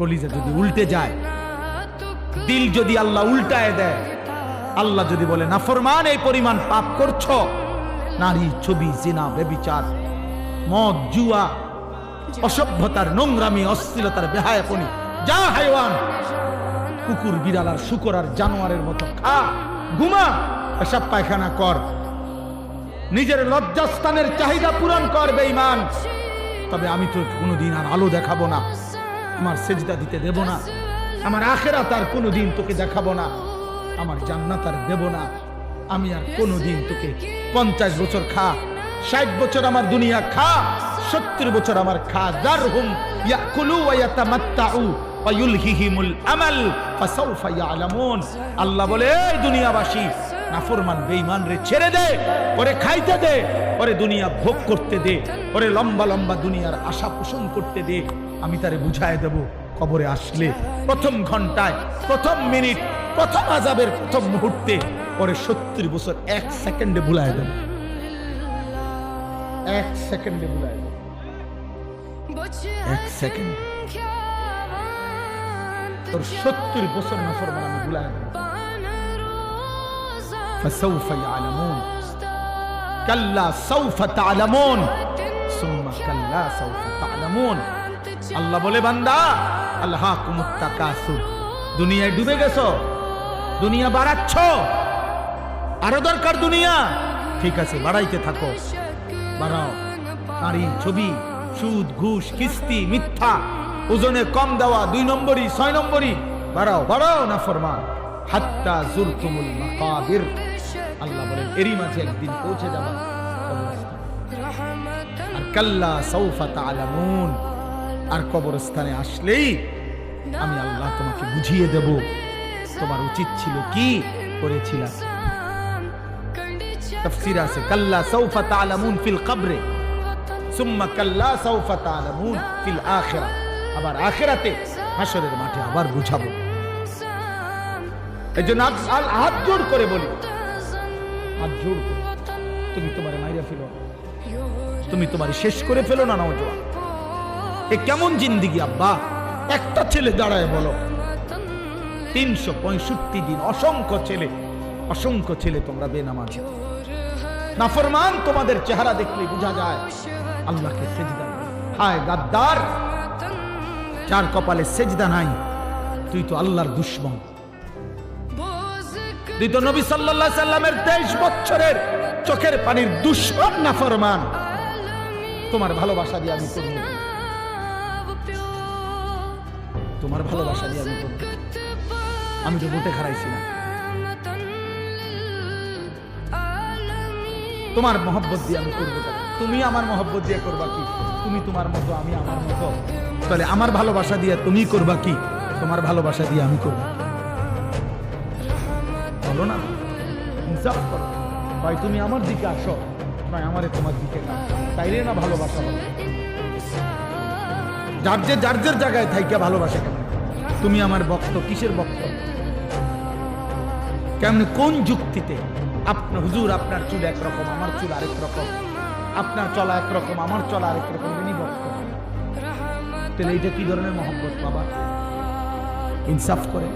কলিজা যদি উল্টে যায়, দিল যদি আল্লাহ উল্টায় দেয়, আল্লাহ যদি বলে নাফরমান এই পরিমাণ পাপ করছো, নারী, ছবি, জিনা, ব্যভিচার, মদ, জুয়া, অসভ্যতার, নোংরামি, অশ্লীলতার, বেহায়াপনি, যা হাইওয়ান, কুকুর, বিড়াল আর শুকর আর জানোয়ারের মতো খা, ঘুমা, পেশাব পায়খানা কর, নিজের লজ্জাস্থানের চাহিদা পূরণ কর বেঈমান, তবে আমি তো কোনোদিন আর আলো দেখাবো না, আমার সেজদা দিতে দেব না, আমার আখিরাত আর কোনোদিন তোকে দেখাবো না, আমার জান্নাত আর দেব না, আমি আর কোনোদিন তোকে 50 বছর খা, 60 বছর আমার দুনিয়া খা, 70 বছর আমার খা, যারহুম ইয়াকুলু ওয়া ইয়াতামাত্তাউ ওয়া ইউলহিহিমুল আমাল ফাসাউফা ইয়ালামুন। আল্লাহ বলে, এই দুনিয়াবাসী, নাফরমান বেঈমান রে ছেড়ে দে, ওরে খাইতে দে, ওরে দুনিয়া ভোগ করতে দে, ওরে লম্বা লম্বা দুনিয়ার আশা পোষণ করতে দে, আমি তারে বুঝায় দেব কবরে আসলে প্রথম ঘন্টায়, প্রথম মিনিট, প্রথম আযাবের প্রথম মুহূর্তে ওরে 70 বছর 1 সেকেন্ডে ভুলায় দেব, 1 সেকেন্ডে ভুলায় দেব, 1 সেকেন্ড তোর 70 বছর নাফরমান আমি ভুলায় দেব। ফাসাউফা ইয়ালামুন কাল্লা সাউফা তা'লামুন সুম্মা কাল্লা সাউফা তা'লামুন। আল্লাহ বলে, বান্দা, আলহাকুমুত তাকাসুর, দুনিয়ায় ডুবে গেছো, দুনিয়া বাড়াচ্ছ, আরো দরকার দুনিয়া, ঠিক আছে বাড়াইতে থাকো, বাড়াও, নারী, ছবি, সুদ, ঘুষ, কিস্তি, মিথ্যা, ওজনে কম দেওয়া, 2 নম্বরই, 6 নম্বরই, বাড়াও বাড়াও নাফরমান, হাত্তা যুরতুমুল মাকাবির। আল্লাহ বলেন, এরই মাঝে একদিন পৌঁছে যাবা আর কাল্লা সাউফা তা'লামুন, আর কবরস্থানে আসলেই আমি আল্লাহ তোমাকে বুঝিয়ে দেব তোমার উচিত ছিল কি করেছিল। তাফসীর আছে, কাল্লা সাউফা তা'লামুন ফিল কবরে সুম্মা কাল্লা সাউফা তা'লামুন ফিল আখিরা, আবার আখিরাতে হাশরের মাঠে আবার বুঝাবো। এজন্য হাত জোড় করে বলি, হাত জোড় করে, তুমি তোমার মাইরা ফেলো, তুমি তোমার শেষ করে ফেলো না নওজোয়ান। এ কেমন জিন্দেগি আব্বা? একটা ছেলে দাঁড়ায় বলো, 365 দিন অসংখ্য ছেলে তোমরা বেনামাজি, নাফরমান, তোমাদের চেহারা দেখলে বোঝা যায় আল্লাহকে সেজদা। হায় গাদ্দার, যার কপালে সেজদা নাই, তুই তো আল্লাহর দুশমন, তুই তো নবী সাল্লাল্লাহু আলাইহি সাল্লামের 23 বছরের চোখের পানির দুশমন নাফরমান। তোমার ভালোবাসা দিয়ে আমি করব, তোমার ভালোবাসা দিয়ে আমি করব, আমি তো ভোটে হারাইছি না, তোমার মহব্বত দিয়ে আমি করবো, তুমি আমার মহব্বত দিয়ে করবা কি? তুমি তোমার মতো, আমি আমার মতো, তাহলে আমার ভালোবাসা দিয়ে তুমি করবা কি? তোমার ভালোবাসা দিয়ে আমি করবো, বলো না, ইনসাফ করো, ভাই তুমি আমার দিকে আসো, নয় আমারে তোমার দিকে না, তাইলে না ভালোবাসা হবে। যার যার জায়গায় থাইকা ভালোবাসা কেমন? তুমি আমার ভক্ত, কিসের ভক্ত? কেমন, কোন যুক্তিতে? আপনার হুজুর, আপনার চুল একরকম, আমার চুল আরেক রকম, আপনার চলা একরকম, আমার চলা আরেক রকম, ইনি ভক্ত। তাহলে এইটা কি ধরনের মহব্বত বাবা? ইনসাফ করে।